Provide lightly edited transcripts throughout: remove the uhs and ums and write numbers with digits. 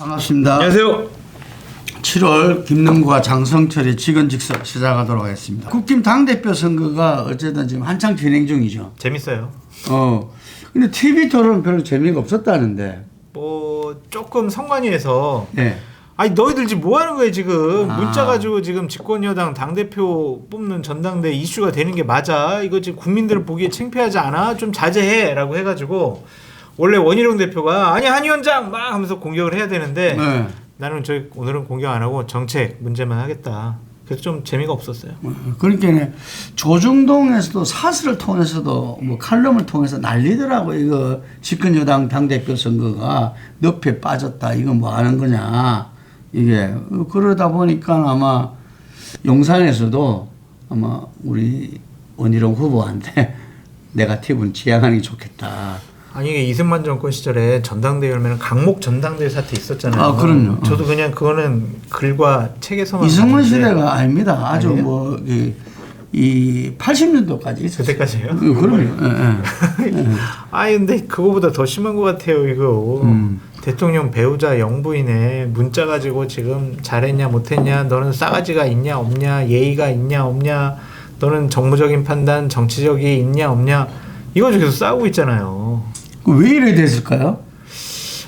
반갑습니다. 안녕하세요. 7월 김능구와 장성철의 직언직설 시작하도록 하겠습니다. 국힘 당대표 선거가 어쨌든 지금 한창 진행 중이죠. 재밌어요. 근데 TV 토론은 별로 재미가 없었다는데. 뭐 조금 선관위에서 네. 아니 너희들 지금 뭐 하는 거야 지금 문자 가지고 지금 집권여당 당대표 뽑는 전당대 이슈가 되는 게 맞아? 이거 지금 국민들 보기에 창피하지 않아? 좀 자제해라고 해가지고 원래 원희룡 대표가 아니 한 위원장 막 하면서 공격을 해야 되는데 네. 나는 오늘은 공격 안 하고 정책 문제만 하겠다. 그래서 좀 재미가 없었어요. 그러니까 조중동에서도 사설을 통해서도 뭐 칼럼을 통해서 난리더라고. 이거 집권여당 당대표 선거가 늪에 빠졌다. 이거 뭐 하는 거냐. 이게 그러다 보니까 아마 용산에서도 아마 우리 원희룡 후보한테 네거티브는 지양하는 게 좋겠다. 아니 이게 이승만 정권 시절에 전당대회 열면 강목 전당대회 사태 있었잖아요. 아, 그럼요. 저도 그냥 그거는 글과 책에서만 이승만 봤는데. 시대가 아닙니다. 아주 아니에요? 뭐 이 80년도까지 있었어요. 그때까지예요? 그럼요. 아니 근데 그거보다 더 심한 것 같아요 이거. 대통령 배우자 영부인에 문자 가지고 지금 잘했냐 못했냐, 너는 싸가지가 있냐 없냐, 예의가 있냐 없냐, 너는 정무적인 판단 정치적이 있냐 없냐, 이거 계속 싸우고 있잖아요. 왜 이래 됐을까요?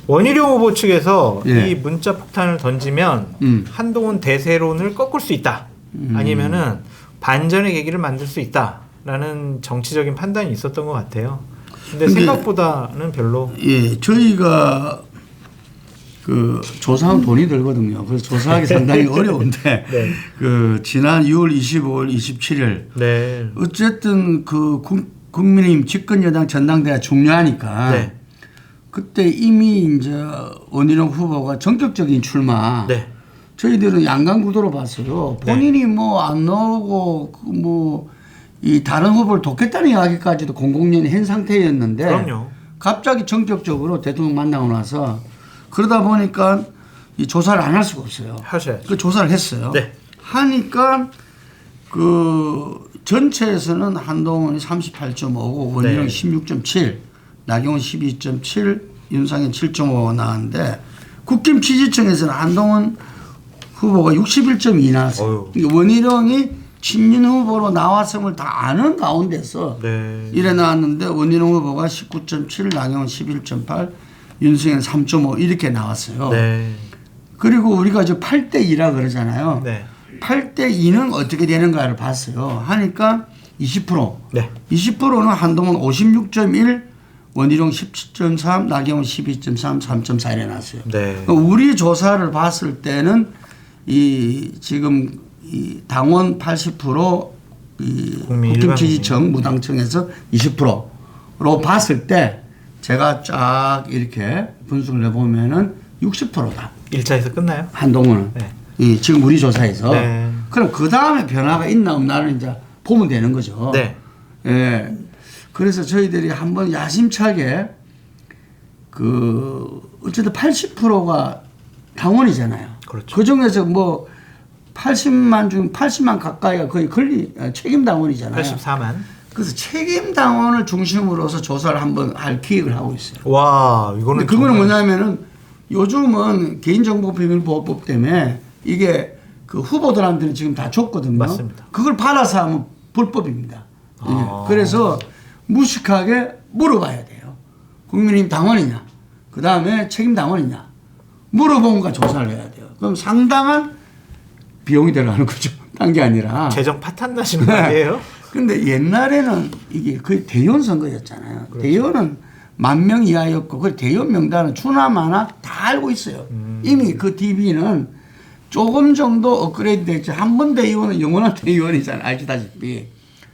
원희룡 후보 측에서 예. 이 문자 폭탄을 던지면 한동훈 대세론을 꺾을 수 있다. 아니면은 반전의 계기를 만들 수 있다라는 정치적인 판단이 있었던 것 같아요. 근데 생각보다는 별로. 예, 저희가 그 조사하면 돈이 들거든요. 그래서 조사하기 상당히 어려운데 네. 그 지난 6월 25일, 27일 네. 어쨌든 그 국민의힘 집권여당 전당대회가 중요하니까 네. 그때 이미 이제 원희룡 후보가 전격적인 출마. 네. 저희들은 양강구도로 봤어요. 본인이 뭐 안 나오고 뭐 이 다른 후보를 돕겠다는 이야기까지도 공공연히 한 상태였는데 그럼요. 갑자기 전격적으로 대통령 만나고 나서 그러다 보니까 이 조사를 안 할 수가 없어요. 하셔야죠. 그 조사를 했어요. 네. 하니까 그 전체에서는 한동훈이 38.5고 원희룡이 16.7, 나경원 12.7, 윤상현 7.5가 나왔는데 국힘 지지층에서는 한동훈 후보가 61.2 나왔어요. 원희룡이 친윤 후보로 나왔음을 다 아는 가운데서 네. 이래 나왔는데 원희룡 후보가 19.7, 나경원 11.8, 윤승현 3.5 이렇게 나왔어요. 네. 그리고 우리가 지금 8대 2라 그러잖아요. 네. 8대 2는 어떻게 되는가를 봤어요. 하니까 20%. 네. 20%는 한동훈 56.1, 원희룡 17.3, 나경원 12.3, 3.4 이래 나왔어요. 네. 우리 조사를 봤을 때는 이 지금 이 당원 80%, 이 국힘 지지층 무당층에서 20%로 봤을 때 제가 쫙 이렇게 분석을 해보면은 60%다. 1차에서 끝나요? 한동훈은. 네. 이 지금 우리 조사에서. 네. 그럼 그 다음에 변화가 있나 없나를 이제 보면 되는 거죠. 네. 예. 그래서 저희들이 한번 야심차게 그 어쨌든 80%가 당원이잖아요. 그렇죠. 그 중에서 뭐 80만 중 80만 가까이가 거의 책임 당원이잖아요. 84만. 그래서 책임 당원을 중심으로서 조사를 한번 할 기획을 하고 있어요. 와, 이거는 그거는 뭐냐면은 요즘은 개인정보비밀보호법 때문에 이게 그 후보들한테는 지금 다 줬거든요. 맞습니다. 그걸 받아서 하면 불법입니다. 예. 그래서 무식하게 물어봐야 돼요. 국민의힘 당원이냐, 그 다음에 책임 당원이냐, 물어본가 조사를 해야 돼요. 그럼 상당한 비용이 들어가는 거죠. 딴 게 아니라. 재정 파탄 나시는 거 아니에요? 근데 옛날에는 이게 거의 대의원 선거였잖아요. 그렇죠. 대의원은 10,000명 이하였고 그 대의원 명단은 추나마나 다 알고 있어요. 이미 그 DB는 조금 정도 업그레이드 됐죠. 한 번 대의원은 영원한 대의원이잖아요. 아시다시피.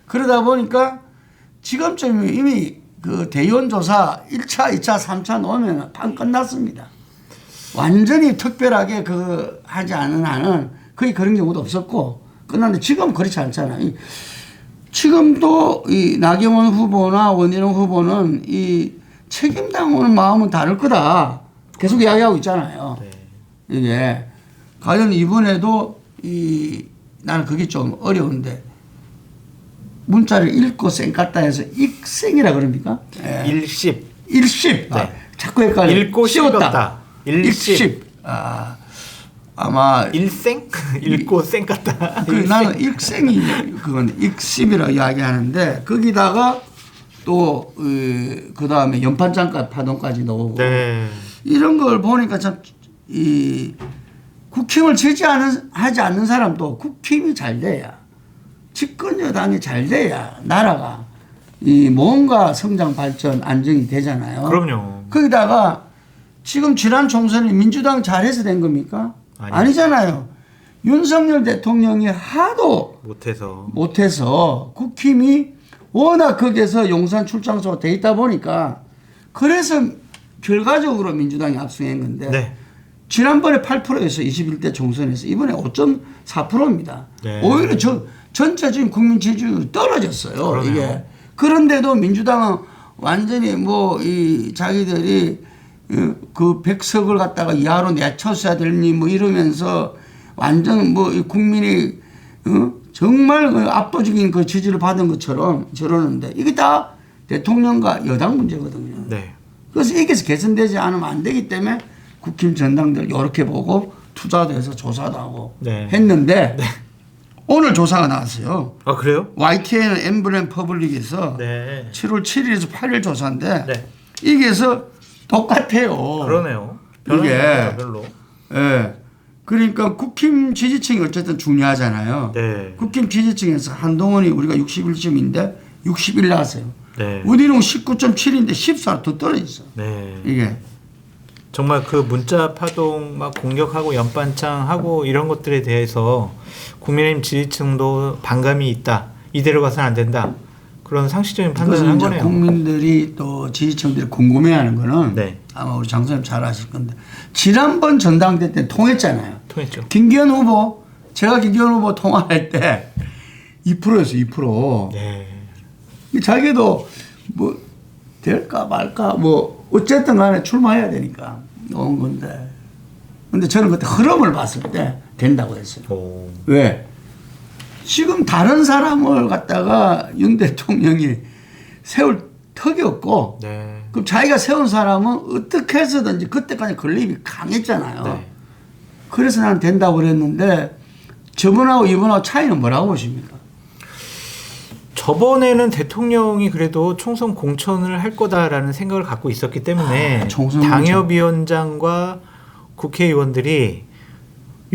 그러다 보니까 지금쯤 이미 그 대의원 조사 1차, 2차, 3차 놓으면 판 끝났습니다. 완전히 특별하게 그 하지 않은 한은 거의 그런 경우도 없었고 끝났는데 지금 그렇지 않잖아요. 지금도 이 나경원 후보나 원희룡 후보는 이 책임 당원의 마음은 다를 거다. 계속 이야기하고 있잖아요. 네. 이게 과연 이번에도 나는 그게 좀 어려운데 문자를 읽고 쌩깠다 해서 익생이라 그럽니까? 일십. 일십. 네. 자꾸 헷갈려. 읽고 씹었다. 일십. 아마 일생? 읽고 생 같다. 나는 일생이 그건 익십이라고 이야기하는데 거기다가 또 그다음에 연판장가 파동까지 나오고 네. 이런 걸 보니까 참 이 국힘을 하지 않는 사람도 국힘이 잘 돼야 집권 여당이 잘 돼야 나라가 이 뭔가 성장 발전 안정이 되잖아요. 그럼요. 거기다가 지금 지난 총선에 민주당 잘해서 된 겁니까? 아니잖아요. 윤석열 대통령이 하도 못해서 국힘이 워낙 거기에서 용산 출장소가 돼 있다 보니까 그래서 결과적으로 민주당이 압승한 건데 네. 지난번에 8%에서 21대 총선에서 이번에 5.4%입니다. 네. 오히려 전체적인 국민 지지율이 떨어졌어요. 그러네요. 이게. 그런데도 민주당은 완전히 뭐 이 자기들이 그 100석을 갖다가 이하로 내쳤어야 될니 뭐 이러면서 완전 뭐 국민이 정말 그 압도적인 그 지지를 받은 것처럼 저러는데 이게 다 대통령과 여당 문제거든요. 네. 그래서 이게 개선되지 않으면 안 되기 때문에 국힘 전당들 이렇게 보고 투자도 해서 조사도 하고 네. 했는데 오늘 조사가 나왔어요. 아 그래요? YTN 엠블렘 퍼블릭에서 네. 7월 7일에서 8일 조사인데 네. 이게서 똑같아요. 그러네요. 이게 별로. 예. 그러니까 국힘 지지층이 어쨌든 중요하잖아요. 네. 국힘 지지층에서 한동훈이 우리가 61점인데 61 나왔어요. 네. 우디는 19.7인데 14 더 떨어졌어. 네. 이게 정말 그 문자 파동 막 공격하고 연반창하고 이런 것들에 대해서 국민의힘 지지층도 반감이 있다. 이대로 가서는 안 된다. 그런 상식적인 판단을 한 거네요. 국민들이 또 지지층들이 궁금해하는 거는 네. 아마 우리 장 선생님 잘 아실 건데 지난번 전당대 때 통했잖아요. 통했죠. 김기현 후보 제가 김기현 후보 통화할 때 2%였어요. 2%. 네. 자기도 뭐 될까 말까 뭐 어쨌든 간에 출마해야 되니까 온 건데 근데 저는 그때 흐름을 봤을 때 된다고 했어요. 오. 왜? 지금 다른 사람을 갖다가 윤 대통령이 세울 턱이 없고 네. 그럼 자기가 세운 사람은 어떻게 해서든지 그때까지 건립이 강했잖아요. 네. 그래서 나는 된다고 그랬는데 저번하고 이번하고 차이는 뭐라고 보십니까? 저번에는 대통령이 그래도 총선 공천을 할 거다라는 생각을 갖고 있었기 때문에 당협위원장과 국회의원들이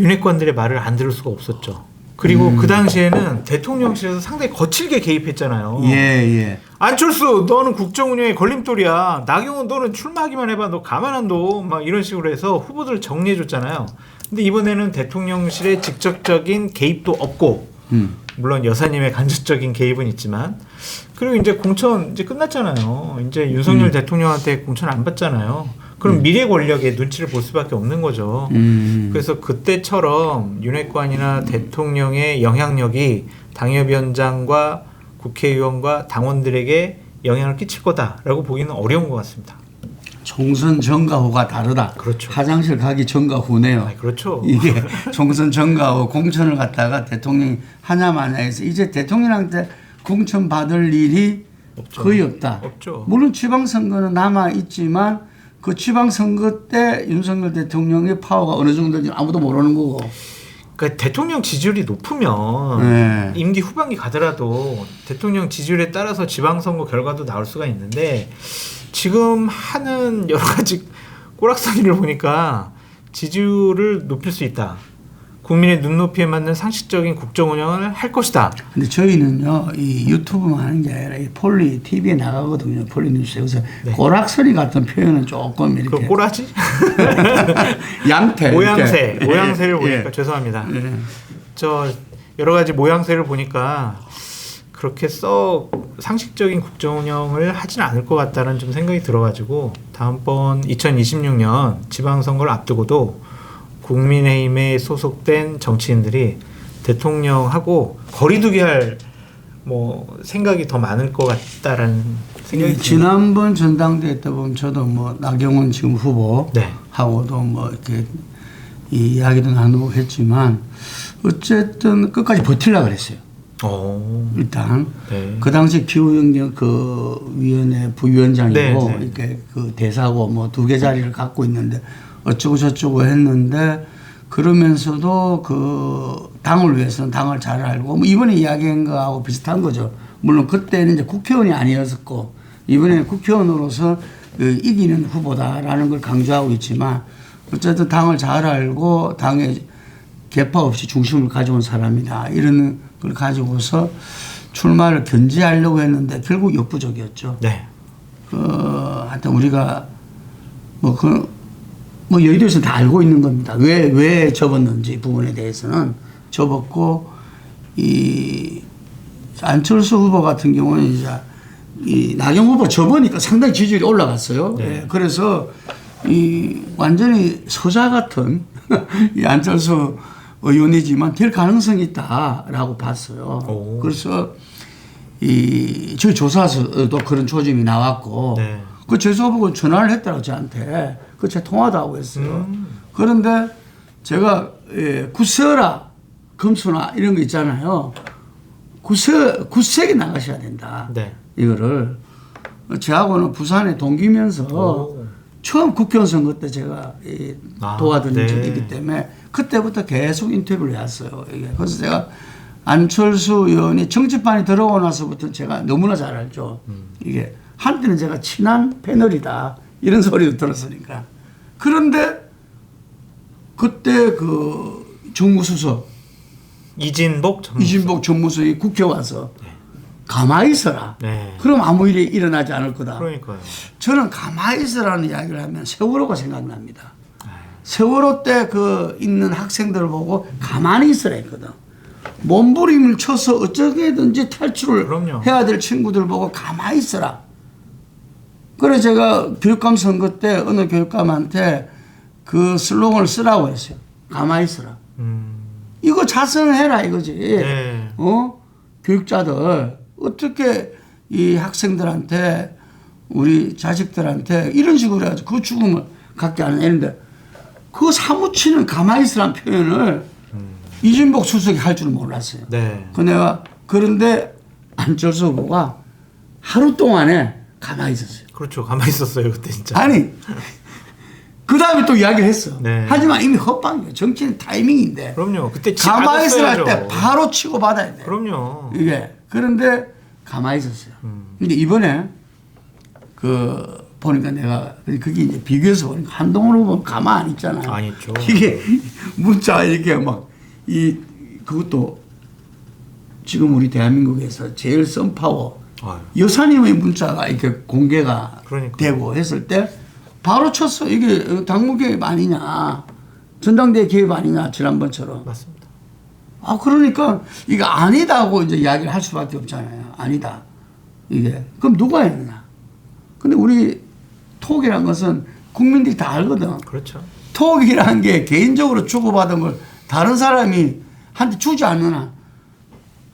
윤핵관들의 말을 안 들을 수가 없었죠. 그리고 그 당시에는 대통령실에서 상당히 거칠게 개입했잖아요. 예. 안철수 너는 국정운영의 걸림돌이야. 나경원 너는 출마하기만 해봐. 너 가만 안 둬. 막 이런 식으로 해서 후보들을 정리해줬잖아요. 근데 이번에는 대통령실의 직접적인 개입도 없고 물론 여사님의 간접적인 개입은 있지만 그리고 이제 공천 이제 끝났잖아요. 이제 윤석열 대통령한테 공천 안 받잖아요. 그럼 미래 권력의 눈치를 볼 수밖에 없는 거죠. 그래서 그때처럼 윤핵관이나 대통령의 영향력이 당협위원장과 국회의원과 당원들에게 영향을 끼칠 거다라고 보기는 어려운 것 같습니다. 총선 전과 후가 다르다. 그렇죠. 화장실 가기 전과 후네요. 그렇죠. 이게 총선 전과 후 공천을 갖다가 대통령이 하냐 마냐 해서 이제 대통령한테 공천 받을 일이 없죠. 거의 없다. 없죠. 물론 지방선거는 남아있지만 그 지방선거 때 윤석열 대통령의 파워가 어느 정도인지 아무도 모르는 거고. 그러니까 대통령 지지율이 높으면 임기 후반기 가더라도 대통령 지지율에 따라서 지방선거 결과도 나올 수가 있는데 지금 하는 여러 가지 꼬락서리를 보니까 지지율을 높일 수 있다. 국민의 눈높이에 맞는 상식적인 국정 운영을 할 것이다. 근데 저희는요, 이 유튜브만 하는 게 아니라 이 폴리 TV에 나가거든요. 폴리 뉴스에. 그래서 꼬락서리 같은 표현은 조금 이렇게. 그 꼬라지? 양태. 모양새를 보니까 죄송합니다. 저 여러 가지 모양새를 보니까 그렇게 썩 상식적인 국정 운영을 하지는 않을 것 같다는 좀 생각이 들어가지고 다음번 2026년 지방선거를 앞두고도 국민의힘에 소속된 정치인들이 대통령하고 거리두기 할 뭐 생각이 더 많을 것 같다라는 생각이 지난번 전당대회 때 보면 저도 뭐 나경원 지금 후보하고도 뭐 이렇게 이야기도 나누고 했지만 어쨌든 끝까지 버틸라 그랬어요. 일단 그 당시 기후행정 그 위원회 부위원장이고 이렇게 그 대사고 뭐 2개 자리를 갖고 있는데 어쩌고 저쩌고 했는데 그러면서도 그 당을 위해서는 당을 잘 알고 뭐 이번에 이야기한 거하고 비슷한 거죠. 물론 그때는 이제 국회의원이 아니었었고 이번에는 국회의원으로서 그 이기는 후보다라는 걸 강조하고 있지만 어쨌든 당을 잘 알고 당에 개파 없이 중심을 가져온 사람이다. 이런 걸 가지고서 출마를 견제하려고 했는데 결국 역부족이었죠. 네. 하여튼 우리가 뭐 여의도에서 다 알고 있는 겁니다. 왜 접었는지 부분에 대해서는 접었고 이 안철수 후보 같은 경우는 이제 이 나경 후보 접으니까 상당히 지지율이 올라갔어요. 네. 네. 그래서 이 완전히 서자 같은 이 안철수 의원이지만 될 가능성이 있다라고 봤어요. 오. 그래서 저희 조사에서도 그런 조짐이 나왔고 네. 그 재수 후보가 전화를 했더라고 저한테. 그 제가 통화도 하고 했어요. 그런데 제가 구세어라 검수나 이런 거 있잖아요. 구색이 나가셔야 된다. 네. 이거를 저하고는 부산에 동기면서 오. 처음 국회의원 선거 때 제가 도와드린 네. 적이 있기 때문에 그때부터 계속 인터뷰를 해왔어요. 이게. 그래서 제가 안철수 의원이 정치판에 들어오고 나서부터 제가 너무나 잘 알죠. 이게 한때는 제가 친한 패널이다 이런 소리도 들었으니까. 그런데 그때 그 정무수석 이진복 정무수석이 국회 와서 가만히 있어라. 네. 그럼 아무 일이 일어나지 않을 거다. 그러니까요. 저는 가만히 있으라는 이야기를 하면 세월호가 생각납니다. 세월호 때 그 있는 학생들을 보고 가만히 있으라 했거든. 몸부림을 쳐서 어쩌게든지 탈출을 그럼요. 해야 될 친구들 보고 가만히 있어라. 그래서 제가 교육감 선거 때 어느 교육감한테 그 슬로건을 쓰라고 했어요. 가만히 있어라. 이거 자성해라 이거지. 네. 교육자들 어떻게 이 학생들한테 우리 자식들한테 이런 식으로 해가지고 그 죽음을 갖게 하는 애인데 그 사무치는 가만히 있으라는 표현을 이진복 수석이 할 줄은 몰랐어요. 네. 그런데 안철수 후보가 하루 동안에 가만히 있었어요. 그렇죠. 가만히 있었어요 그때 진짜. 아니 그 다음에 또 이야기를 했어. 네. 하지만 이미 헛방이에요. 정치는 타이밍인데. 그럼요. 그때 가만히 있으라 할 때 받았어야죠. 바로 치고 받아야 돼. 그럼요. 이게 그런데 가만히 있었어요. 근데 이번에 그 보니까 내가 그게 이제 비교해서 보니까 한동훈 후보는 가만 안 있잖아요. 안 있죠. 이게 문자 이렇게 막 그것도 지금 우리 대한민국에서 제일 썬파워 아유. 여사님의 문자가 이렇게 공개가 그러니까요. 되고 했을 때 바로 쳤어. 이게 당무 개입 아니냐. 전당대회 개입 아니냐. 지난번처럼. 맞습니다. 그러니까 이게 아니다고 이제 이야기를 할 수밖에 없잖아요. 아니다. 이게. 그럼 누가 했느냐. 근데 우리 톡이란 것은 국민들이 다 알거든. 그렇죠. 톡이란 게 개인적으로 주고받은 걸 다른 사람이 한테 주지 않는 한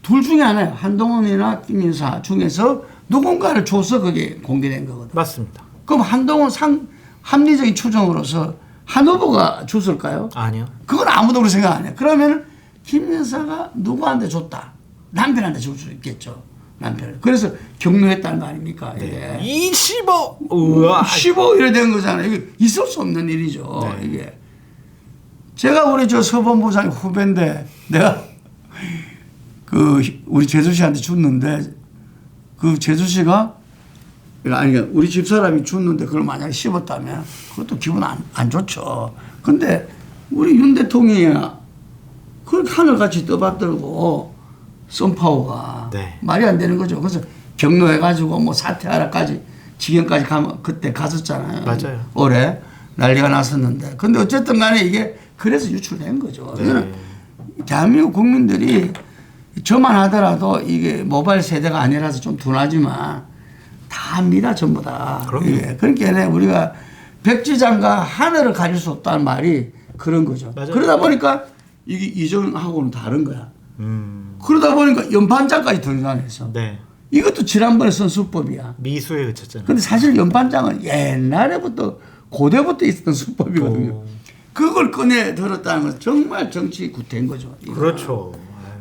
둘 중에 하나예요. 한동훈이나 김인사 중에서 누군가를 줘서 그게 공개된 거거든. 맞습니다. 그럼 한동훈 합리적인 추정으로서 한 후보가 줬을까요? 아니요. 그건 아무도 그렇게 생각 안 해요. 그러면 김인사가 누구한테 줬다. 남편한테 줄 수 있겠죠. 남편을. 그래서 격려했다는 거 아닙니까? 네. 이게. 25. 우와. 15 이래 된 거잖아요. 이게 있을 수 없는 일이죠. 네. 이게. 제가 우리 저 서본부장 후배인데 내가 그 우리 재수 씨한테 줬는데 그 재수 씨가 아니 우리 집사람이 줬는데 그걸 만약에 씹었다면 그것도 기분 안 좋죠. 근데 우리 윤 대통령이야 그걸 하늘같이 떠받들고 썬파워가 네. 말이 안 되는 거죠. 그래서 격노해가지고 뭐 사퇴하라까지 지경까지 가면 그때 갔었잖아요. 맞아요. 올해 난리가 났었는데. 근데 어쨌든 간에 이게 그래서 유출된 거죠. 네. 이거는 대한민국 국민들이 저만 하더라도 이게 모바일 세대가 아니라서 좀 둔하지만 다 합니다. 전부 다. 그럼요. 예. 그러니까 우리가 백지장과 하늘을 가릴 수 없다는 말이 그런 거죠. 맞아요. 그러다 보니까 이게 이전하고는 다른 거야. 그러다 보니까 연반장까지 등장해서 네. 이것도 지난번에 쓴 수법이야. 미수에 그쳤잖아요. 근데 사실 연반장은 옛날에부터 고대부터 있었던 수법이거든요. 오. 그걸 꺼내 들었다는 건 정말 정치 구태인 거죠. 이거는. 그렇죠.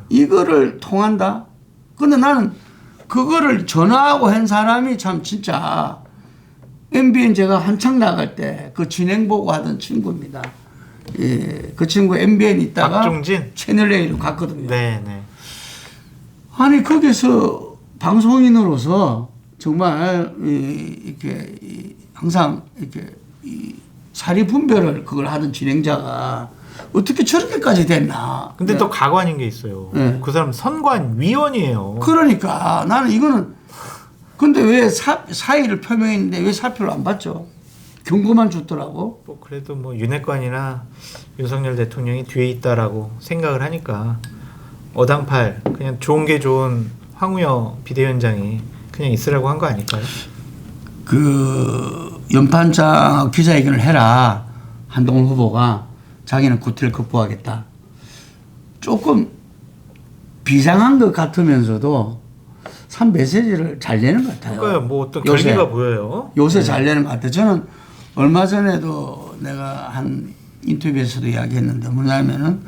이거를 통한다? 근데 나는 그거를 전화하고 한 사람이 참 진짜 MBN 제가 한창 나갈 때 그 진행 보고 하던 친구입니다. 예, 그 친구 MBN 있다가 박종진? 채널 A로 갔거든요. 네, 네. 아니 거기서 방송인으로서 정말 이렇게 항상 이렇게 사리 분별을 그걸 하던 진행자가 어떻게 저렇게까지 됐나? 근데 네. 또 가관인 게 있어요. 네. 그 사람 선관위원이에요. 그러니까 나는 이거는 근데 왜 사의를 표명했는데 왜 사표를 안 받죠? 경고만 줬더라고. 뭐 그래도 뭐 윤핵관이나 윤석열 대통령이 뒤에 있다라고 생각을 하니까 어당팔 그냥 좋은 게 좋은 황우여 비대위원장이 그냥 있으라고 한 거 아닐까요? 그 연판장 기자회견을 해라. 한동훈 후보가 자기는 구태를 극복하겠다. 조금 비장한 것 같으면서도 참 메시지를 잘 내는 것 같아요. 그러니까요. 뭐 어떤 요새, 결기가 보여요. 요새 네. 잘 내는 것 같아요. 저는 얼마 전에도 내가 한 인터뷰에서도 이야기했는데 뭐냐면은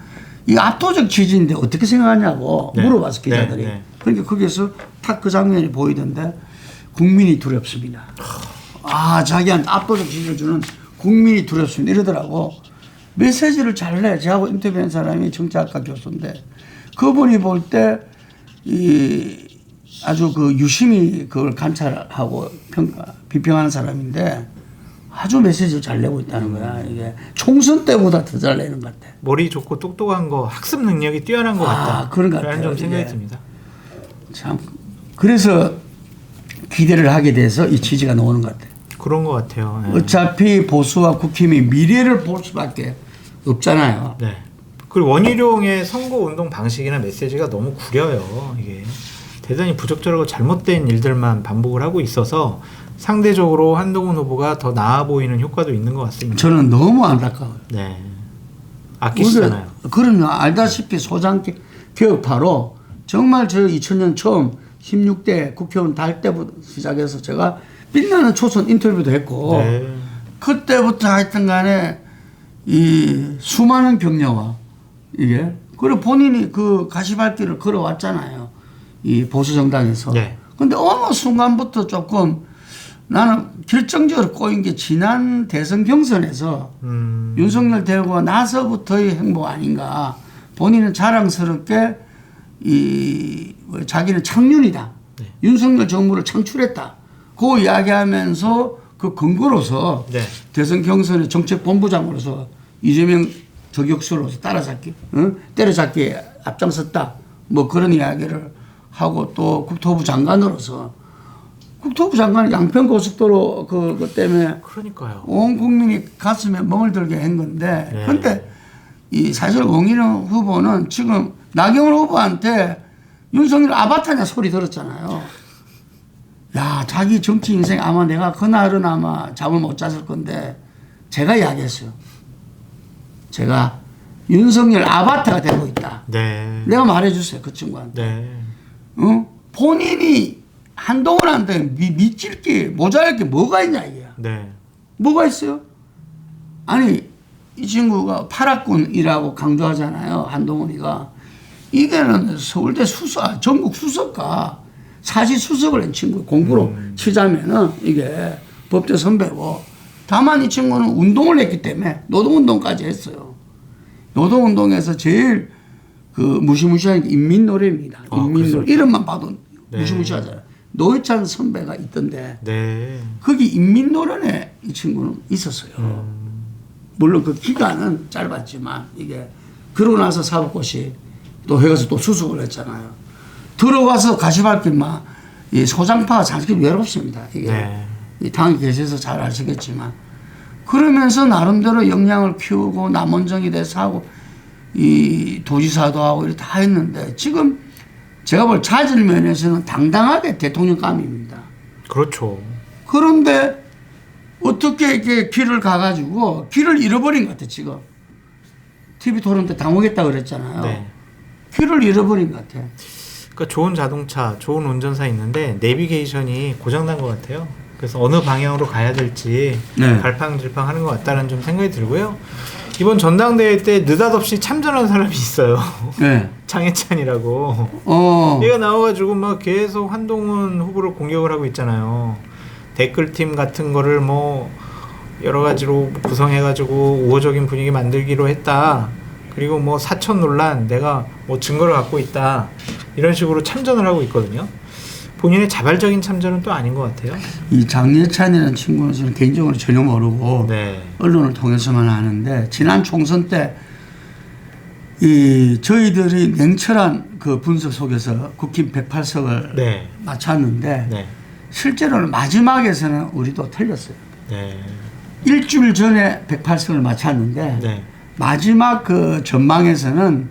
이 압도적 지지인데 어떻게 생각하냐고 네. 물어봤어 기자들이. 네. 네. 그러니까 거기서 탁 그 장면이 보이던데 국민이 두렵습니다. 아 자기한테 압도적 지지를 주는 국민이 두렵습니다 이러더라고. 메시지를 잘 내. 저하고 인터뷰한 사람이 정치학과 교수인데 그분이 볼 때 이 아주 그 유심히 그걸 관찰하고 비평하는 사람인데 아주 메시지를 잘 내고 있다는 거야. 이게 총선 때보다 더 잘 내는 것 같아. 머리 좋고 똑똑한 거 학습 능력이 뛰어난 것 같다. 그런 것 라는 같아요. 좀 생각이 이게. 듭니다. 참 그래서 기대를 하게 돼서 이 지지가 나오는 것 같아요. 그런 것 같아요. 네. 어차피 보수와 국힘이 미래를 볼 수밖에 없잖아요. 네. 그리고 원희룡의 선거운동 방식이나 메시지가 너무 구려요. 이게 대단히 부적절하고 잘못된 일들만 반복을 하고 있어서 상대적으로 한동훈 후보가 더 나아 보이는 효과도 있는 것 같습니다. 저는 너무 안타까워요. 네. 아끼시잖아요. 그럼요. 알다시피 소장 개혁파로 정말 저 2000년 처음 16대 국회의원 달 때부터 시작해서 제가 빛나는 초선 인터뷰도 했고 네. 그때부터 하여튼 간에 이 수많은 격려와 이게 그리고 본인이 그 가시밭길을 걸어왔잖아요. 이 보수 정당에서. 네. 근데 어느 순간부터 조금 나는 결정적으로 꼬인 게 지난 대선 경선에서 윤석열 대우가 나서부터의 행보 아닌가. 본인은 자랑스럽게 자기는 창륜이다. 네. 윤석열 정부를 창출했다. 그 이야기하면서 그 근거로서 네. 대선 경선의 정책본부장으로서 이재명 저격수로서 때려잡기에 앞장섰다. 뭐 그런 이야기를 하고 또 국토부 장관으로서 국토부 장관은 양평고속도로 그것 때문에 그러니까요. 온 국민이 가슴에 멍을 들게 한 건데 네. 근데 이 사실 원희룡 후보는 지금 나경원 후보한테 윤석열 아바타냐 소리 들었잖아요. 야 자기 정치 인생 아마 내가 그날은 아마 잠을 못 잤을 건데 제가 이야기했어요. 제가 윤석열 아바타가 되고 있다. 네. 내가 말해주세요 그 친구한테. 네. 본인이 한동훈한테 미칠 게 모자랄 게 뭐가 있냐 이게. 네. 뭐가 있어요? 아니 이 친구가 파락군이라고 강조하잖아요. 한동훈이가. 이게는 서울대 수석, 전국 수석과 사시 수석을 한 친구 공부로 치자면은 이게 법대 선배고 다만 이 친구는 운동을 했기 때문에 노동운동까지 했어요. 노동운동에서 제일 그 무시무시한 게 인민노래입니다. 인민노래. 이름만 봐도 네. 무시무시하잖아요. 노회찬 선배가 있던데 네. 거기 인민노련에 이 친구는 있었어요. 물론 그 기간은 짧았지만 이게 그러고 나서 사법고시 또 해가서 또 수습을 했잖아요. 들어와서 가시밭길만 이 소장파가 자기 외롭습니다. 이게 네. 이 당에 계셔서 잘 아시겠지만 그러면서 나름대로 역량을 키우고 남원정이 돼서 하고 이 도지사도 하고 이렇게 다 했는데 지금 제가 볼 자질 면에서는 당당하게 대통령감입니다. 그렇죠. 그런데 어떻게 이렇게 길을 가가지고 길을 잃어버린 것 같아 지금. TV 토론 때 당하겠다 그랬잖아요. 네. 길을 잃어버린 것 같아. 그러니까 좋은 자동차, 좋은 운전사 있는데 내비게이션이 고장난 것 같아요. 그래서 어느 방향으로 가야 될지 네. 갈팡질팡 하는 것 같다는 좀 생각이 들고요. 이번 전당대회 때 느닷없이 참전한 사람이 있어요. 네. 장해찬이라고. 얘가 나와가지고 막 계속 한동훈 후보를 공격을 하고 있잖아요. 댓글팀 같은 거를 뭐 여러 가지로 구성해가지고 우호적인 분위기 만들기로 했다. 그리고 뭐 사천 논란 내가 뭐 증거를 갖고 있다. 이런 식으로 참전을 하고 있거든요. 본인의 자발적인 참전은 또 아닌 것 같아요. 이 장예찬이라는 친구는 저는 개인적으로 전혀 모르고 네. 언론을 통해서만 아는데 지난 총선 때 이 저희들이 냉철한 그 분석 속에서 국힘 108석을 네. 맞췄는데 네. 실제로는 마지막에서는 우리도 틀렸어요. 네. 일주일 전에 108석을 맞췄는데 네. 마지막 그 전망에서는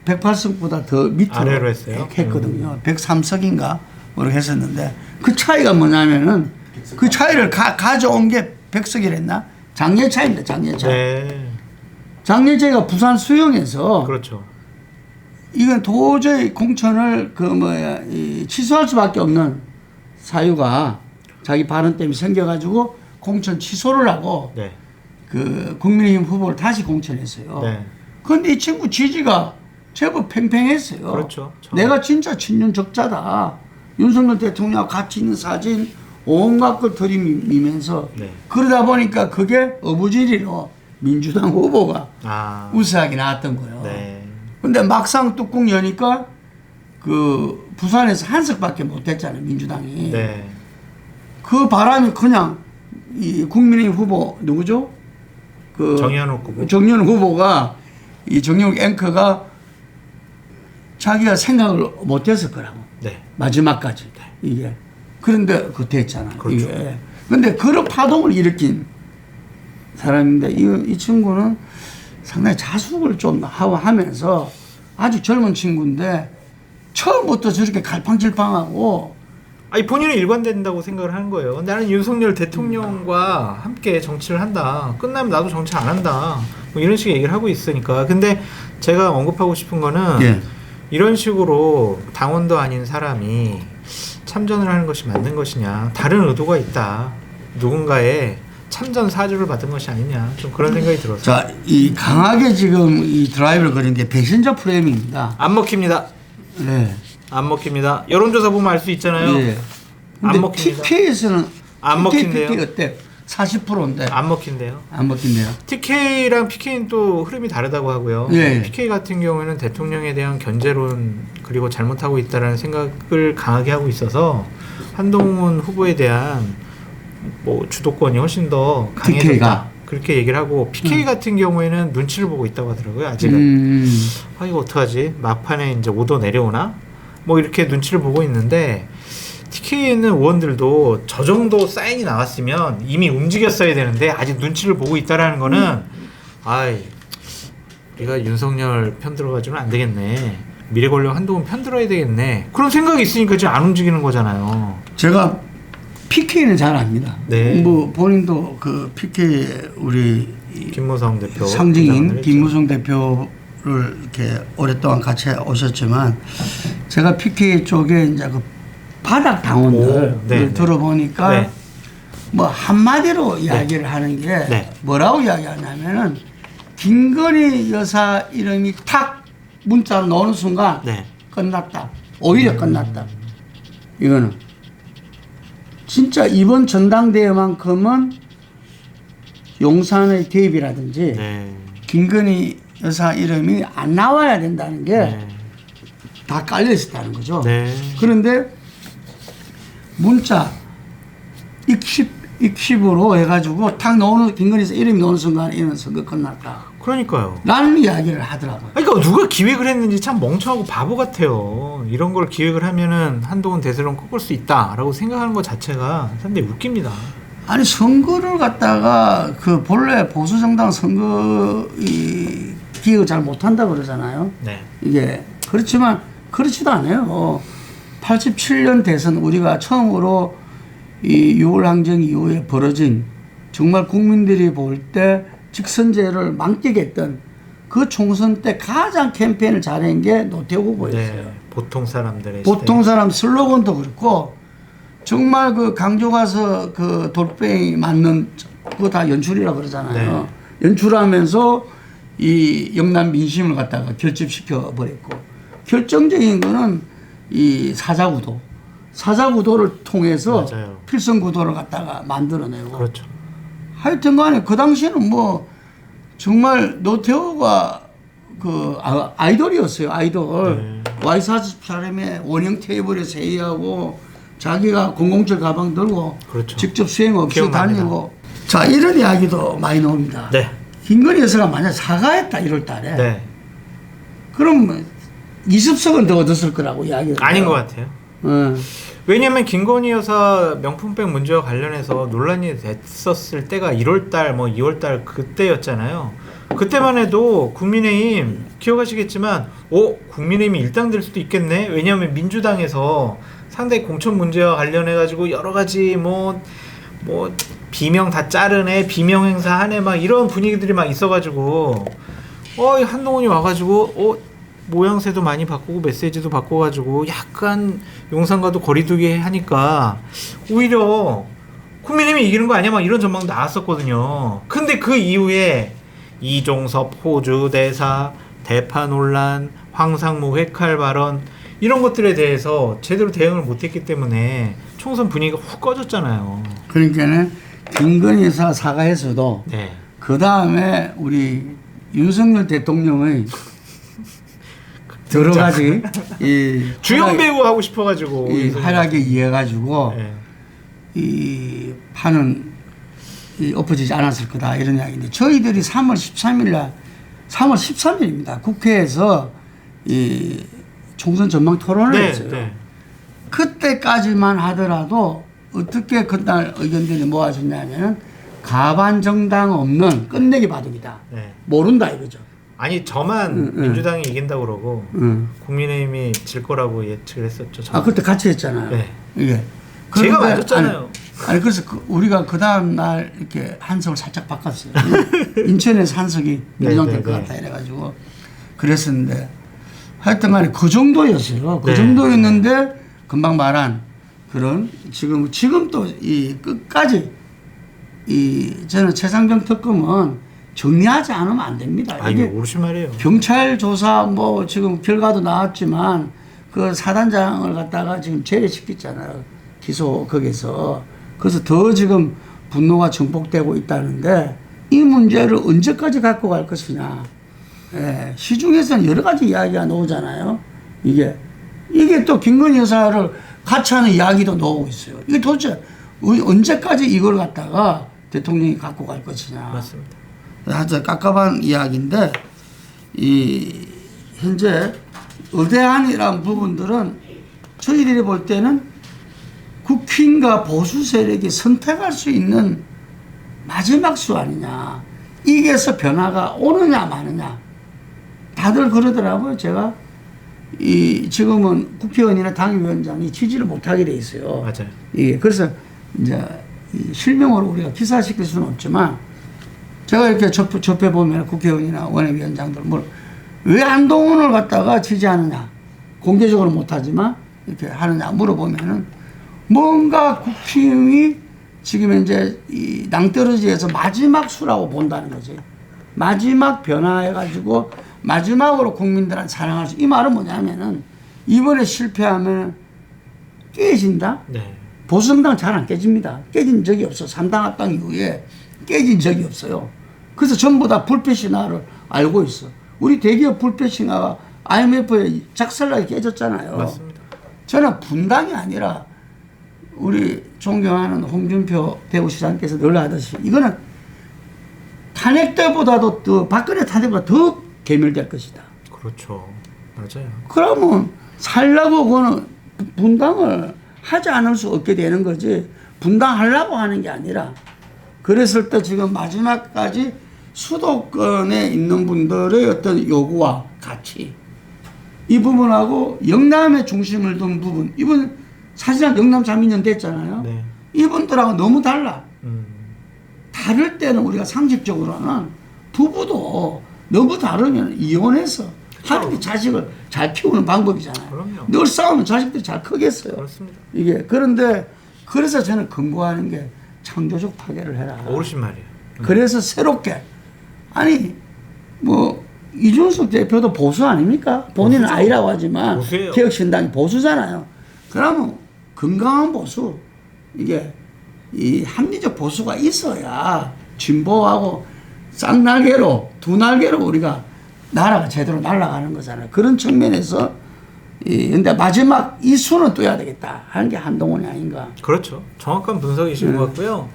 108석보다 더 밑으로 아래로 했어요? 했거든요. 103석인가 뭐로 했었는데 그 차이가 뭐냐면은 그 차이를 가져온 게 100석이랬나? 장예차입니다. 장예차. 네. 장예차가 부산 수영에서 그렇죠. 이건 도저히 공천을 취소할 수밖에 없는 사유가 자기 발언 때문에 생겨가지고 공천 취소를 하고 네. 그 국민의힘 후보를 다시 공천했어요. 네. 그런데 이 친구 지지가 제법 팽팽했어요. 그렇죠. 내가 진짜 친윤 적자다. 윤석열 대통령하고 같이 있는 사진 온갖 걸 들이미면서 네. 그러다 보니까 그게 어부지리로 민주당 후보가 우세하게 나왔던 거예요. 네. 근데 막상 뚜껑 여니까 그 부산에서 한 석밖에 못 했잖아요. 민주당이. 네. 그 바람이 그냥 이 국민의힘 후보 누구죠? 그 정현욱 후보. 정현욱 후보가 이 정현욱 앵커가 자기가 생각을 못 했을 거라고. 네. 마지막까지. 이게. 그런데 그 됐잖아요. 그렇죠. 이게. 근데 그런 파동을 일으킨 사람인데 이 친구는 상당히 자숙을 좀 하면서 아주 젊은 친구인데 처음부터 저렇게 갈팡질팡하고 아니 본인은 일관된다고 생각을 하는 거예요. 나는 윤석열 대통령과 함께 정치를 한다. 끝나면 나도 정치 안 한다. 뭐 이런 식의 얘기를 하고 있으니까. 근데 제가 언급하고 싶은 거는 예. 이런 식으로 당원도 아닌 사람이 참전을 하는 것이 맞는 것이냐. 다른 의도가 있다. 누군가의 참전 사주를 받은 것이 아니냐. 좀 그런 생각이 들었어요. 자, 이 강하게 지금 이 드라이브를 거린 게 배신자 프레임입니다. 안 먹힙니다. 네. 안 먹힙니다. 여론조사 보면 알 수 있잖아요. 예. 안 근데 먹힙니다. TK에서는 안 먹힌대요. TK 어때? 40%인데 안 먹힌대요. 안 먹힌대요. TK랑 PK는 또 흐름이 다르다고 하고요. 예. PK 같은 경우에는 대통령에 대한 견제론 그리고 잘못하고 있다라는 생각을 강하게 하고 있어서 한동훈 후보에 대한 뭐 주도권이 훨씬 더 강해졌다. TK가. 그렇게 얘기를 하고 PK 같은 경우에는 눈치를 보고 있다고 하더라고요. 아직은. 아 이거 어떡하지? 막판에 이제 오도 내려오나? 뭐 이렇게 눈치를 보고 있는데 TK에 있는 의원들도 저 정도 사인이 나왔으면 이미 움직였어야 되는데 아직 눈치를 보고 있다라는 거는 아이 우리가 윤석열 편 들어가지면 안 되겠네. 미래 권력 한동훈 편 들어야 되겠네. 그런 생각이 있으니까 지금 안 움직이는 거잖아요. 제가 PK는 잘 압니다. 네. 뭐 본인도 그 PK 우리 김무성 대표 상징인 김무성 대표를 이렇게 오랫동안 같이 오셨지만 제가 PK 쪽에 이제 그 바닥 당원들을 들어보니까 네. 뭐 한마디로 이야기를 하는 게 네. 뭐라고 이야기하냐면은 김건희 여사 이름이 탁 문자로 나오는 순간 네. 끝났다. 오히려 끝났다. 이거는 진짜 이번 전당대회만큼은 용산의 대입이라든지 네. 김건희 여사 이름이 안 나와야 된다는 게 다 깔려 있었다는 거죠. 네. 그런데 문자 익십으로 해가지고 탁 나오는 김건희 여사 이름이 나오는 순간 이런 선거 끝났다. 그러니까요. 라는 이야기를 하더라고요. 그러니까 누가 기획을 했는지 참 멍청하고 바보 같아요. 이런 걸 기획을 하면은 한동훈 대세론 꺾을 수 있다라고 생각하는 것 자체가 상당히 웃깁니다. 아니 선거를 갖다가 그 본래 보수 정당 선거 이 기획을 잘 못한다 그러잖아요. 네. 이게 그렇지만 그렇지도 않아요. 87년 대선 우리가 처음으로 이 6월 항쟁 이후에 벌어진 정말 국민들이 볼 때 직선제를 망개했던 그 총선 때 가장 캠페인을 잘한 게 노태우 후보였어요. 네. 보통 사람들의 보통 사람 슬로건도 그렇고 정말 그 강조 가서 그 돌덩이 맞는 그거 다 연출이라고 그러잖아요. 네. 연출하면서 이 영남 민심을 갖다가 결집시켜 버렸고 결정적인 거는 이 사자구도 사자구도를 통해서 맞아요. 필성구도를 갖다가 만들어내고. 그렇죠. 하여튼 간에 그 당시에는 뭐 정말 노태우가 그 아이돌이었어요. 아이돌. Y44의 원형 테이블에서 회의하고 자기가 007 가방 들고 그렇죠. 직접 수행 없이 기억납니다. 다니고. 자, 이런 이야기도 많이 나옵니다. 네. 김건희 여사가 만약 사과했다 1월 달에. 네. 그럼 20석은 더 얻었을 거라고 이야기를 아닌 해요. 것 같아요. 어. 왜냐면 김건희 여사 명품백 문제와 관련해서 논란이 됐었을 때가 1월달 뭐 2월달 그때였잖아요. 그때만 해도 국민의힘 기억하시겠지만 국민의힘이 일당될 수도 있겠네. 왜냐하면 민주당에서 상당히 공천 문제와 관련해 가지고 여러 가지 뭐 비명 다 자르네, 비명 행사하네 막 이런 분위기들이 막 있어가지고 한동훈이 와가지고 모양새도 많이 바꾸고 메시지도 바꿔가지고 약간 용산과도 거리두기 하니까 오히려 국민의힘이 이기는 거 아니야? 막 이런 전망도 나왔었거든요. 근데 그 이후에 이종섭 호주 대사, 대파 논란, 황상무 회칼 발언 이런 것들에 대해서 제대로 대응을 못했기 때문에 총선 분위기가 훅 꺼졌잖아요. 그러니까는 김건희 여사 사과했어도 네. 그 다음에 우리 윤석열 대통령의 여러 가지 이 주연 배우 하고 싶어가지고 이 활약에 의해 가지고 네. 이 판은 엎어지지 않았을 거다 이런 이야기인데 저희들이 3월 13일입니다. 국회에서 이 총선 전망 토론을 네, 했어요. 네. 그때까지만 하더라도 어떻게 그날 의견들이 모아졌냐면은 가반 정당 없는 끝내기 바둑이다. 네. 모른다 이거죠. 아니 저만 민주당이 이긴다고 그러고 국민의힘이 질 거라고 예측을 했었죠. 저는. 그때 같이 했잖아요. 네. 이게 제가 그런데 맞았잖아요. 아니 그래서 우리가 그 다음 날 이렇게 한석을 살짝 바꿨어요. 인천에서 한석이 밀정될 것 같다 이래가지고 그랬었는데 하여튼간에 그 정도였어요. 그 네. 정도였는데 금방 말한 그런 지금 또 이 끝까지 저는 최상병 특검은 정리하지 않으면 안 됩니다. 이게 옳으신 말이에요. 경찰 조사 뭐 지금 결과도 나왔지만 그 사단장을 갖다가 지금 제외시켰잖아요. 기소 거기서. 그래서 더 지금 분노가 증폭되고 있다는데 이 문제를 언제까지 갖고 갈 것이냐. 예, 시중에서는 여러 가지 이야기가 나오잖아요. 이게 또 김건희 여사를 같이 하는 이야기도 나오고 있어요. 이게 도대체 언제까지 이걸 갖다가 대통령이 갖고 갈 것이냐. 맞습니다. 아주 깝깝한 이야기인데 현재 의대안이라는 부분들은 저희들이 볼 때는 국힘과 보수 세력이 선택할 수 있는 마지막 수 아니냐. 이게서 변화가 오느냐 마느냐. 다들 그러더라고요. 제가 지금은 국회의원이나 당위원장이 지지를 못하게 돼 있어요. 맞아요. 그래서 이제 실명으로 우리가 기사시킬 수는 없지만 제가 이렇게 접해 보면 국회의원이나 원외위원장들 왜 한동훈을 갖다가 지지하느냐 공개적으로 못하지만 이렇게 하느냐 물어보면은 뭔가 국힘이 지금 이제 이 낭떠러지에서 마지막 수라고 본다는 거지. 마지막 변화해가지고 마지막으로 국민들한테 사랑할 수. 이 말은 뭐냐면은 이번에 실패하면 깨진다. 네. 보수정당 잘 안 깨집니다. 깨진 적이 없어. 3당 합당 이후에 깨진 적이 없어요. 그래서 전부 다 불패 신화를 알고 있어. 우리 대기업 불패 신화가 IMF에 작살나게 깨졌잖아요. 맞습니다. 저는 분당이 아니라 우리 존경하는 홍준표 대구시장께서 늘 하듯이 이거는 탄핵 때보다도 더 박근혜 탄핵보다 더 개멸될 것이다. 그렇죠. 맞아요. 그러면 살라고 그거는 분당을 하지 않을 수 없게 되는 거지 분당하려고 하는 게 아니라 그랬을 때 지금 마지막까지 수도권에 있는 분들의 어떤 요구와 가치 이 부분하고 영남의 중심을 둔 부분 이분 사실상 영남 자민련 됐잖아요. 네. 이분들하고 너무 달라. 다를 때는 우리가 상식적으로는 부부도 너무 다르면 이혼해서 하는 게 자식을 잘 키우는 방법이잖아요. 그럼요. 늘 싸우면 자식들이 잘 크겠어요. 그렇습니다. 그런데 그래서 저는 권고하는 게 창조적 파괴를 해라. 옳으신 말이에요. 그래서 새롭게 아니 뭐 이준석 대표도 보수 아닙니까? 본인은 보수죠. 아니라고 하지만 보수예요. 개혁신당이 보수잖아요. 그러면 건강한 보수, 이게 이 합리적 보수가 있어야 진보하고 쌍날개로 두 날개로 우리가 나라가 제대로 날아가는 거잖아요. 그런 측면에서 근데 마지막 이 수는 둬야 되겠다 하는 게 한동훈이 아닌가. 그렇죠. 정확한 분석이신 것 같고요.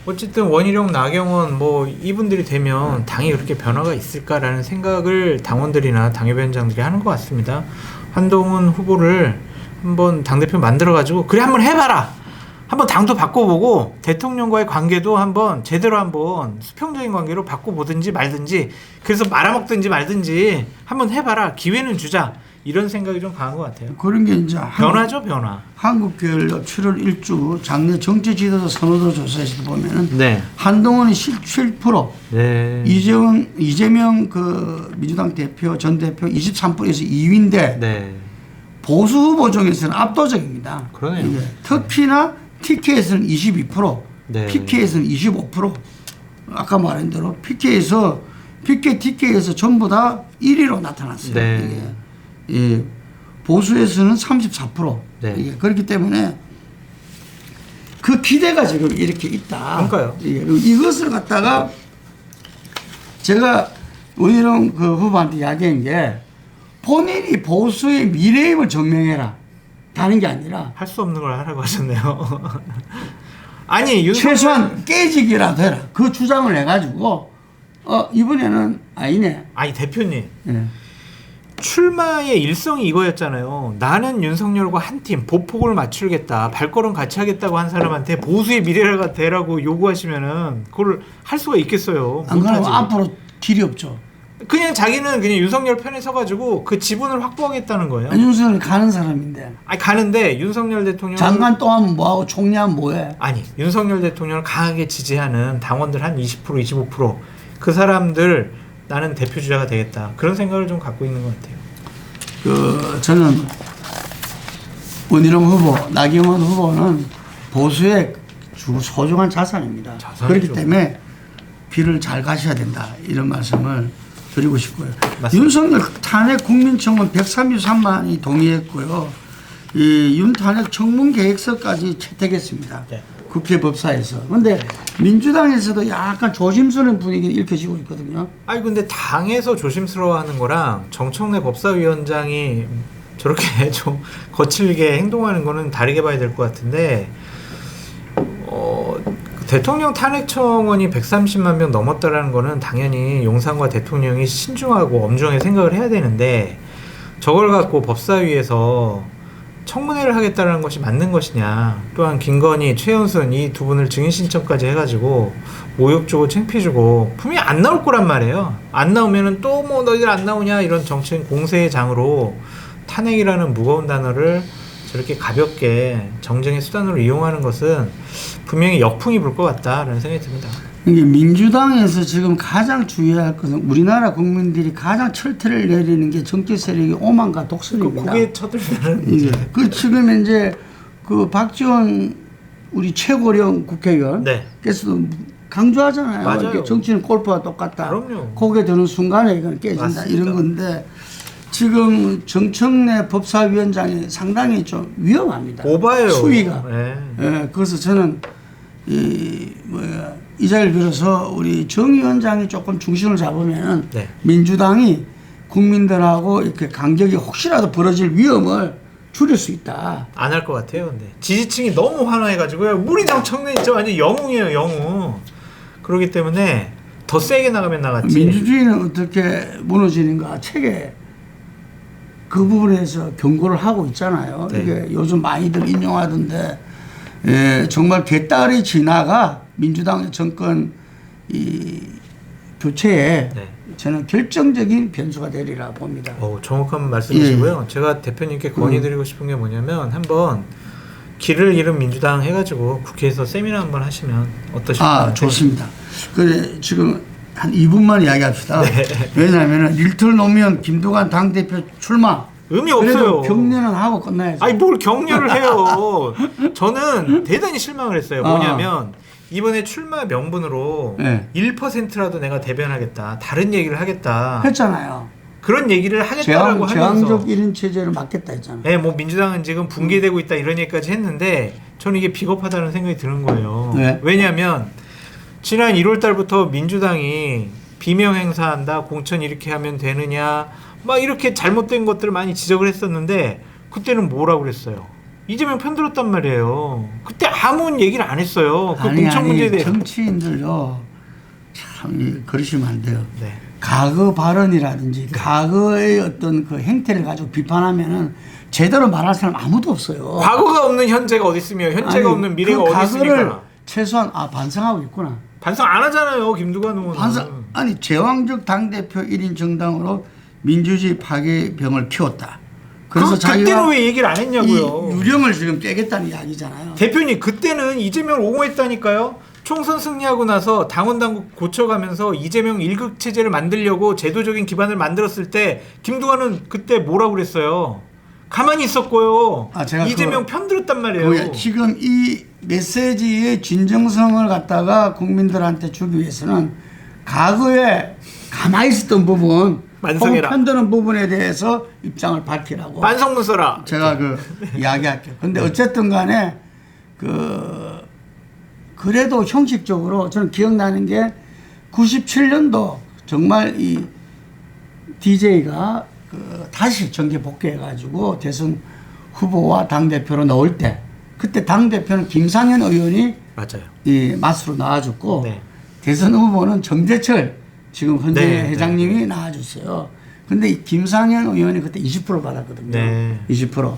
어쨌든 원희룡, 나경원 뭐 이분들이 되면 당이 그렇게 변화가 있을까라는 생각을 당원들이나 당협위원장들이 하는 것 같습니다. 한동훈 후보를 한번 당대표 만들어가지고 그래 한번 해봐라. 한번 당도 바꿔보고 대통령과의 관계도 한번 제대로 한번 수평적인 관계로 바꿔보든지 말든지 그래서 말아먹든지 말든지 한번 해봐라. 기회는 주자. 이런 생각이 좀 강한 것 같아요. 그런 게 이제 변화죠, 변화. 한국갤럽 7월 1주 장내 정치 지도자 선호도 조사에서 보면은 네. 한동훈이 17%, 네. 이재명 그 민주당 대표 전 대표 23%에서 2위인데 네. 보수 후보 중에서는 압도적입니다. 그러네요. 이게 특히나 TK에서는 22%, 네. PK에서는 25%. 아까 말한 대로 PK에서 TK에서 전부 다 1위로 나타났어요. 네. 이게. 예, 보수에서는 34%. 네. 이게 그렇기 때문에 그 기대가 지금 이렇게 있다. 그러니까요. 예, 이것을 갖다가 제가 원희룡 그 후보한테 이야기한 게 본인이 보수의 미래임을 증명해라. 다른 게 아니라 할 수 없는 걸 하라고 하셨네요. 아니 윤석열 최소한 깨지기라도 해라. 그 주장을 해가지고 이번에는 아니네. 아니 대표님 예. 출마의 일성이 이거였잖아요. 나는 윤석열과 한 팀 보폭을 맞추겠다. 발걸음 같이 하겠다고 한 사람한테 보수의 미래가 되라고 요구하시면은 그걸 할 수가 있겠어요. 안 그러면 못하지. 앞으로 길이 없죠. 그냥 자기는 그냥 윤석열 편에 서가지고 그 지분을 확보하겠다는 거예요. 윤석열이 가는 사람인데 아니 가는데 윤석열 대통령 장관 또 하면 뭐하고 총리하면 뭐해. 아니 윤석열 대통령을 강하게 지지하는 당원들 한 20% 25%그 사람들 나는 대표 주자가 되겠다 그런 생각을 좀 갖고 있는 것 같아요. 저는 원희룡 후보, 나경원 후보는 보수의 소중한 자산입니다. 자산이죠. 그렇기 때문에 길을 잘 가셔야 된다 이런 말씀을 드리고 싶고요. 맞습니다. 윤석열 탄핵 국민청원 133만이 동의했고요. 이 윤탄핵 청문 계획서까지 채택했습니다. 네. 국회 법사에서. 그런데 민주당에서도 약간 조심스러운 분위기가 읽혀지고 있거든요. 아니 근데 당에서 조심스러워하는 거랑 정청래 법사위원장이 저렇게 좀 거칠게 행동하는 거는 다르게 봐야 될 것 같은데 대통령 탄핵 청원이 130만 명 넘었다라는 거는 당연히 용산과 대통령이 신중하고 엄중하게 생각을 해야 되는데 저걸 갖고 법사위에서 청문회를 하겠다는 것이 맞는 것이냐. 또한 김건희, 최현순 이 두 분을 증인 신청까지 해가지고 모욕 주고 창피 주고 분명히 안 나올 거란 말이에요. 안 나오면은 또 뭐 너희들 안 나오냐 이런 정치인 공세의 장으로 탄핵이라는 무거운 단어를 저렇게 가볍게 정쟁의 수단으로 이용하는 것은 분명히 역풍이 불 것 같다라는 생각이 듭니다. 이게 민주당에서 지금 가장 주의해야 할 것은 우리나라 국민들이 가장 철퇴를 내리는 게 정치 세력의 오만과 독선입니다. 고개 쳐들면 이게 지금 이제 그 박지원 우리 최고령 국회의원께서도 네. 강조하잖아요. 맞아요. 이렇게 정치는 골프와 똑같다. 그럼요. 고개 드는 순간에 이건 깨진다. 맞습니다. 이런 건데 지금 정청래 법사위원장이 상당히 좀 위험합니다. 오바예요. 수위가. 네. 예, 그래서 저는 이 자리를 빌어서 우리 정 위원장이 조금 중심을 잡으면 네. 민주당이 국민들하고 이렇게 간격이 혹시라도 벌어질 위험을 줄일 수 있다. 안 할 것 같아요. 근데 지지층이 너무 환호해가지고요. 우리 정청래 진짜 완전 영웅이에요, 영웅. 그렇기 때문에 더 세게 나가면 나갔지. 민주주의는 어떻게 무너지는가 책에 그 부분에서 경고를 하고 있잖아요. 네. 이게 요즘 많이들 인용하던데 정말 개딸이 지나가 민주당의 정권 이 교체에 네. 저는 결정적인 변수가 되리라 봅니다. 정확한 말씀이시고요. 제가 대표님께 건의드리고 싶은 게 뭐냐면 한번 길을 잃은 민주당 해가지고 국회에서 세미나 한번 하시면 어떠실까요? 좋습니다. 그래 지금 한 2분만 이야기합시다. 네. 왜냐하면 일틀 놓으면 김두관 당대표 출마. 의미 그래도 없어요. 격려는 하고 끝나야죠. 아니 뭘 격려를 해요. 저는 대단히 실망을 했어요. 뭐냐면 이번에 출마 명분으로 네. 1%라도 내가 대변하겠다. 다른 얘기를 하겠다. 했잖아요. 그런 얘기를 하겠다라고 하면서 제왕적 1인 체제를 막겠다 했잖아. 네, 뭐 민주당은 지금 붕괴되고 있다 이런 얘기까지 했는데 저는 이게 비겁하다는 생각이 드는 거예요. 네. 왜냐하면 지난 1월 달부터 민주당이 비명 행사한다, 공천 이렇게 하면 되느냐, 막 이렇게 잘못된 것들을 많이 지적을 했었는데 그때는 뭐라고 그랬어요? 이재명 편들었단 말이에요. 그때 아무 얘기를 안 했어요. 그 공천 문제에 대해서. 정치인들요 참 그러시면 안 돼요. 네. 과거 발언이라든지 과거의 어떤 그 행태를 가지고 비판하면은 제대로 말할 사람 아무도 없어요. 과거가 없는 현재가 어디 있으며 현재가 없는 미래가 그 어디 있습니까? 과거를 최소한 반성하고 있구나. 반성 안 하잖아요, 김두관 의원은. 반성 아니 제왕적 당 대표 1인 정당으로 민주주의 파괴병을 키웠다. 그래서 그때는 자기가 왜 얘기를 안 했냐고요. 이 유령을 지금 깨겠다는 이야기잖아요. 대표님 그때는 이재명을 옹호했다니까요. 총선 승리하고 나서 당원 당국 고쳐가면서 이재명 1급 체제를 만들려고 제도적인 기반을 만들었을 때 김두관은 그때 뭐라고 그랬어요. 가만히 있었고요. 제가 이재명 편들었단 말이에요. 지금 이 메시지의 진정성을 갖다가 국민들한테 주기 위해서는 과거에 가만히 있었던 부분, 만성해라. 편드는 부분에 대해서 입장을 밝히라고. 반성문 써라. 제가 이야기할게요. 근데 어쨌든 간에 그래도 형식적으로 저는 기억나는 게 97년도 정말 이 DJ가 다시 정계 복귀해가지고 대선 후보와 당대표로 나올 때 그때 당대표는 김상현 의원이 맞아요. 이 맛으로 나와줬고 네. 대선 후보는 정재철 지금 현재 네, 회장님이 네. 나와줬어요. 근데 이 김상현 의원이 그때 20% 받았거든요. 네. 20%.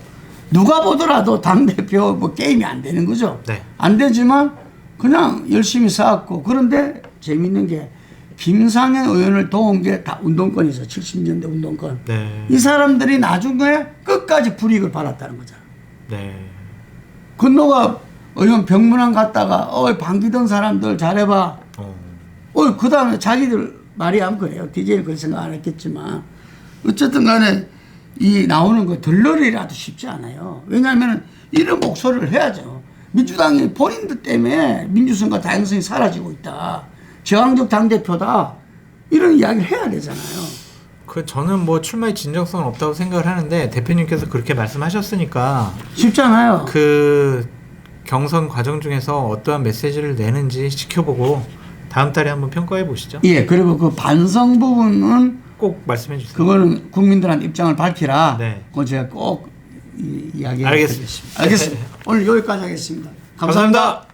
누가 보더라도 당대표 뭐 게임이 안 되는 거죠. 네. 안 되지만 그냥 열심히 쌓았고 그런데 재밌는 게 김상현 의원을 도운 게 다 운동권이죠. 70년대 운동권. 네. 이 사람들이 나중에 끝까지 불이익을 받았다는 거잖아. 네. 건너가 의원 병문안 갔다가 반기던 사람들 잘해봐. 그 다음에 자기들 말이 안 그래요. DJ는 그런 생각 안 했겠지만 어쨌든 간에 이 나오는 거 들러리라도 쉽지 않아요. 왜냐하면 이런 목소리를 해야죠. 민주당이 본인들 때문에 민주성과 다양성이 사라지고 있다. 제왕적 당대표다. 이런 이야기를 해야 되잖아요. 저는 뭐 출마의 진정성은 없다고 생각을 하는데 대표님께서 그렇게 말씀하셨으니까 쉽잖아요. 그 경선 과정 중에서 어떠한 메시지를 내는지 지켜보고 다음 달에 한번 평가해 보시죠. 예, 그리고 그 반성 부분은 꼭 말씀해 주세요. 그거는 국민들한테 입장을 밝히라. 네. 그건 제가 꼭 이야기해 알겠습니다. 드리겠습니다. 알겠습니다. 오늘 여기까지 하겠습니다. 감사합니다.